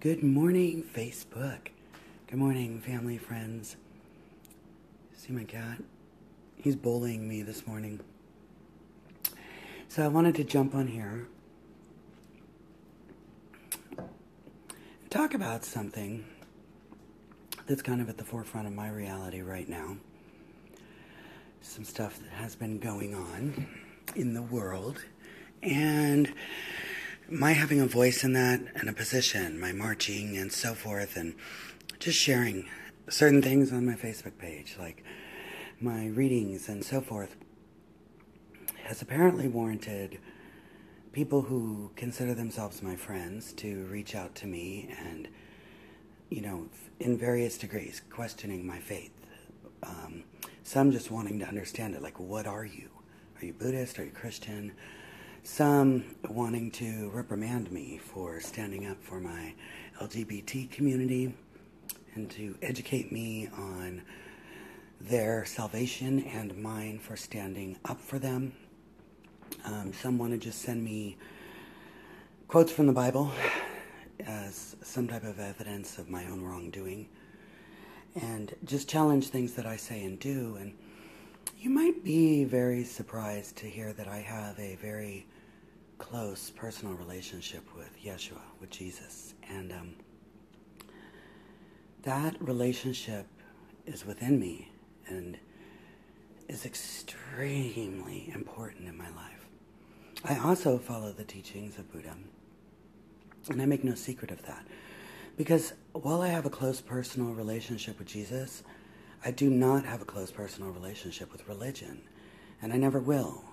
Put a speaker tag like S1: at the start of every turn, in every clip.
S1: Good morning, Facebook. Good morning, family, friends. See my cat? He's bullying me this morning. So I wanted to jump on here and talk about something that's kind of at the forefront of my reality right now. Some stuff that has been going on in the world, and my having a voice in that and a position, my marching and so forth, and just sharing certain things on my Facebook page, like my readings and so forth, has apparently warranted people who consider themselves my friends to reach out to me and, in various degrees, questioning my faith. Some just wanting to understand it, like, what are you? Are you Buddhist? Are you Christian? Some wanting to reprimand me for standing up for my LGBT community and to educate me on their salvation and mine for standing up for them. Some want to just send me quotes from the Bible as some type of evidence of my own wrongdoing and just challenge things that I say and do. And you might be very surprised to hear that I have a very close personal relationship with Yeshua, with Jesus. And that relationship is within me and is extremely important in my life. I also follow the teachings of Buddha, and I make no secret of that. Because while I have a close personal relationship with Jesus, I do not have a close personal relationship with religion, and I never will.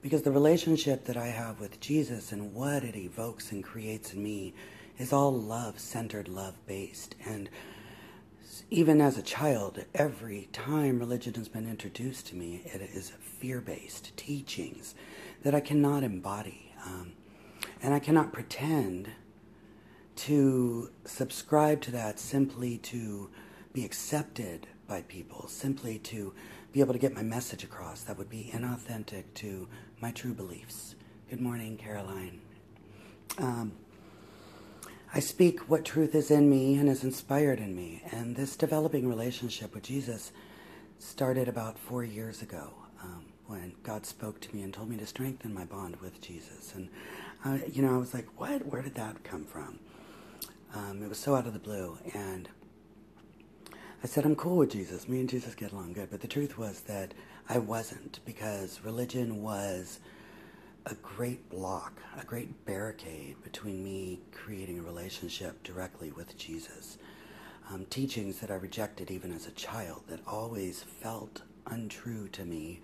S1: Because the relationship that I have with Jesus and what it evokes and creates in me is all love-centered, love-based. And even as a child, every time religion has been introduced to me, it is fear-based teachings that I cannot embody. And I cannot pretend to subscribe to that simply to be accepted by people, simply to be able to get my message across. That would be inauthentic to my true beliefs. Good morning, Caroline. I speak what truth is in me and is inspired in me. And this developing relationship with Jesus started about 4 years ago when God spoke to me and told me to strengthen my bond with Jesus. And, I was like, what? Where did that come from? It was so out of the blue. And I said, I'm cool with Jesus. Me and Jesus get along good. But the truth was that I wasn't, because religion was a great block, a great barricade between me creating a relationship directly with Jesus. Teachings that I rejected even as a child that always felt untrue to me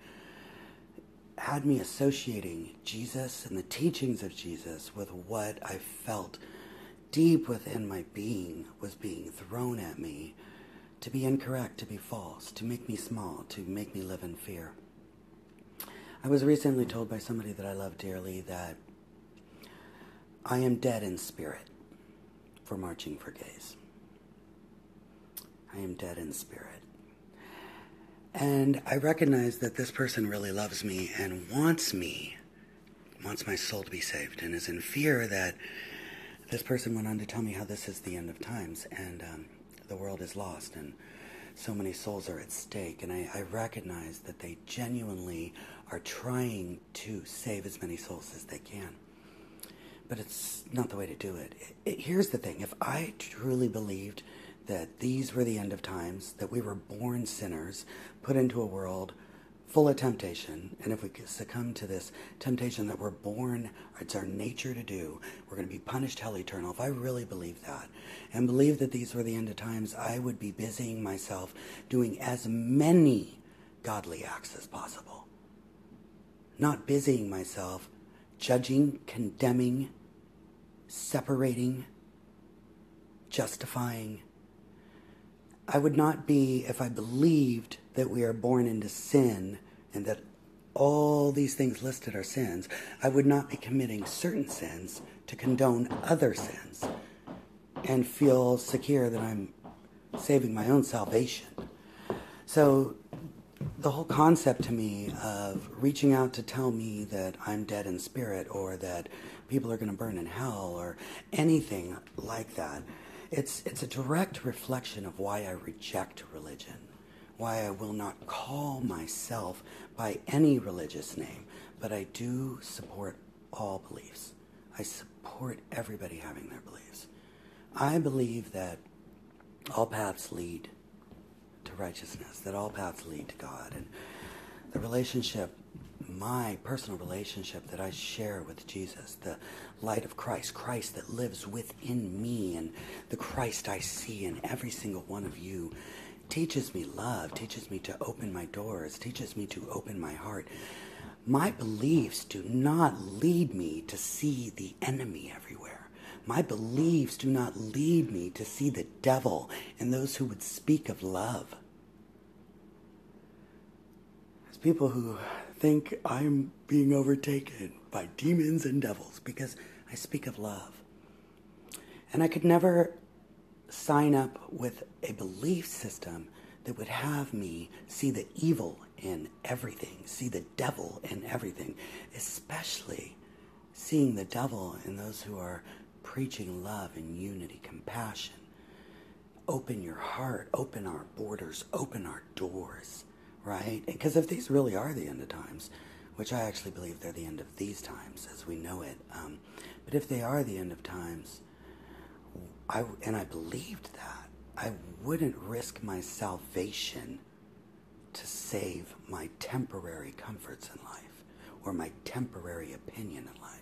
S1: had me associating Jesus and the teachings of Jesus with what I felt deep within my being was being thrown at me to be incorrect, to be false, to make me small, to make me live in fear. I was recently told by somebody that I love dearly that I am dead in spirit for marching for gays. I am dead in spirit. And I recognize that this person really loves me and wants my soul to be saved, and is in fear that this person went on to tell me how this is the end of times, and the world is lost, and so many souls are at stake. And I recognize that they genuinely are trying to save as many souls as they can. But it's not the way to do it. Here's the thing. If I truly believed that these were the end of times, that we were born sinners, put into a world full of temptation, and if we succumb to this temptation that we're born, it's our nature to do, we're going to be punished hell eternal. If I really believed that, and believed that these were the end of times, I would be busying myself doing as many godly acts as possible. Not busying myself judging, condemning, separating, justifying. I would not be, if I believed that we are born into sin and that all these things listed are sins, I would not be committing certain sins to condone other sins and feel secure that I'm saving my own salvation. So the whole concept to me of reaching out to tell me that I'm dead in spirit, or that people are going to burn in hell or anything like that. It's a direct reflection of why I reject religion, why I will not call myself by any religious name, but I do support all beliefs. I support everybody having their beliefs. I believe that all paths lead to righteousness, that all paths lead to God. And the relationship, my personal relationship that I share with Jesus, the light of Christ, Christ that lives within me, and the Christ I see in every single one of you, teaches me love, teaches me to open my doors, teaches me to open my heart. My beliefs do not lead me to see the enemy everywhere. My beliefs do not lead me to see the devil in those who would speak of love. There's people who think I'm being overtaken by demons and devils because I speak of love. And I could never sign up with a belief system that would have me see the evil in everything, see the devil in everything, especially seeing the devil in those who are preaching love and unity, compassion. Open your heart, open our borders, open our doors, right? Because if these really are the end of times, which I actually believe they're the end of these times as we know it, but if they are the end of times, I believed that, I wouldn't risk my salvation to save my temporary comforts in life or my temporary opinion in life,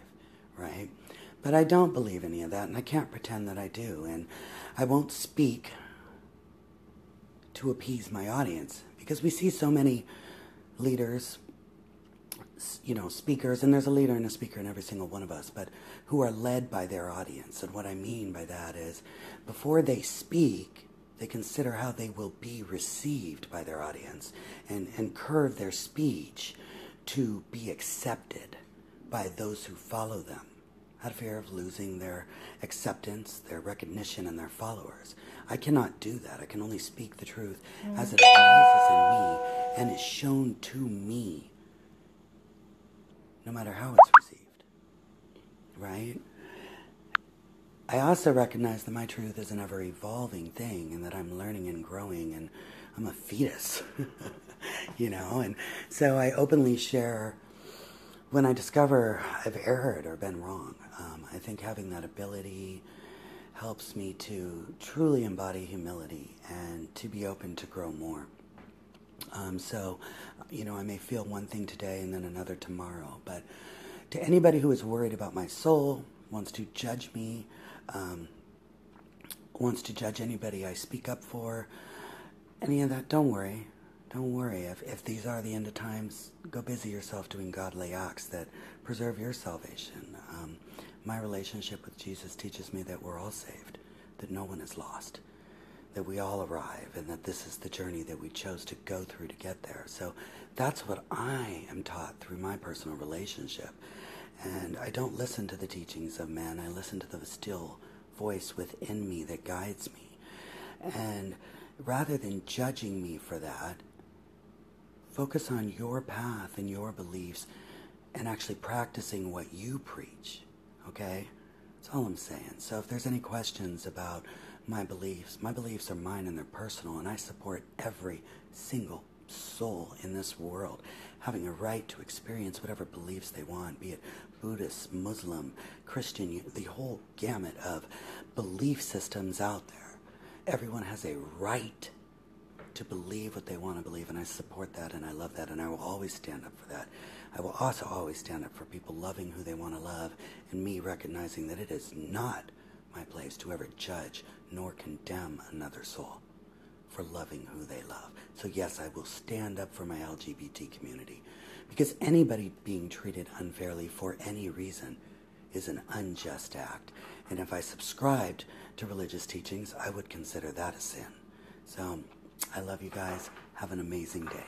S1: right? But I don't believe any of that, and I can't pretend that I do, and I won't speak to appease my audience, because we see so many leaders, speakers, and there's a leader and a speaker in every single one of us, but who are led by their audience. And what I mean by that is, before they speak, they consider how they will be received by their audience and curve their speech to be accepted by those who follow them, out of fear of losing their acceptance, their recognition, and their followers. I cannot do that. I can only speak the truth as it arises in me and is shown to me, no matter how it's received, right? I also recognize that my truth is an ever-evolving thing and that I'm learning and growing, and I'm a fetus, and so I openly share when I discover I've erred or been wrong. I think having that ability helps me to truly embody humility and to be open to grow more. So, I may feel one thing today and then another tomorrow, but to anybody who is worried about my soul, wants to judge me, wants to judge anybody I speak up for, any of that, don't worry. Don't worry. If these are the end of times, go busy yourself doing godly acts that preserve your salvation. My relationship with Jesus teaches me that we're all saved, that no one is lost, that we all arrive, and that this is the journey that we chose to go through to get there. So that's what I am taught through my personal relationship. And I don't listen to the teachings of man. I listen to the still voice within me that guides me. And rather than judging me for that, focus on your path and your beliefs and actually practicing what you preach, okay? That's all I'm saying. So if there's any questions about my beliefs are mine and they're personal, and I support every single soul in this world having a right to experience whatever beliefs they want, be it Buddhist, Muslim, Christian, the whole gamut of belief systems out there. Everyone has a right to believe what they want to believe, and I support that, and I love that, and I will always stand up for that. I will also always stand up for people loving who they want to love, and me recognizing that it is not my place to ever judge nor condemn another soul for loving who they love. So yes, I will stand up for my LGBT community, because anybody being treated unfairly for any reason is an unjust act, and if I subscribed to religious teachings, I would consider that a sin. So I love you guys. Have an amazing day.